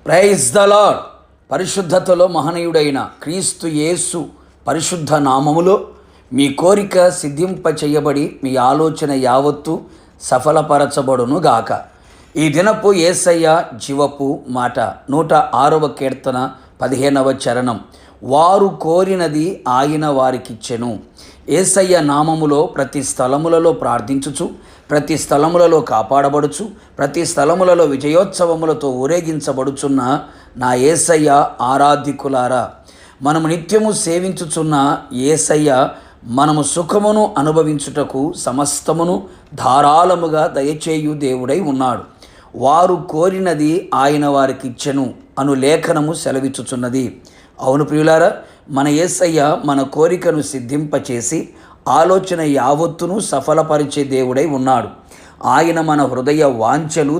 Praise the lord. పరిశుద్ధతలో మహనీయుడైన క్రీస్తు యేసు పరిశుద్ధ నామములో మీ కోరిక సిద్ధింపచేయబడి మీ ఆలోచన యావత్తు సఫలపరచబడును గాక. ఈ దినపు యేసయ్య జీవపు మాట 106వ కీర్తన 15వ చరణం. వారు కోరినది ఆయన వారికిచ్చెను. యేసయ్య నామములో ప్రతి స్థలములలో ప్రార్థించుచు, ప్రతి స్థలములలో కాపాడబడుచు, ప్రతి స్థలములలో విజయోత్సవములతో ఊరేగించబడుచున్న నా యేసయ్య ఆరాధికులారా, మనము నిత్యము సేవించుచున్న యేసయ్య మనము సుఖమును అనుభవించుటకు సమస్తమును ధారాళముగా దయచేయు దేవుడై ఉన్నాడు. వారు కోరినది ఆయన వారికిచ్చెను అను లేఖనము సెలవిచ్చుచున్నది. అవును ప్రియులారా, మన యేసయ్య మన కోరికను సిద్ధింపచేసి ఆలోచన యావత్తును సఫలపరిచే దేవుడై ఉన్నాడు. ఆయన మన హృదయ వాంఛలు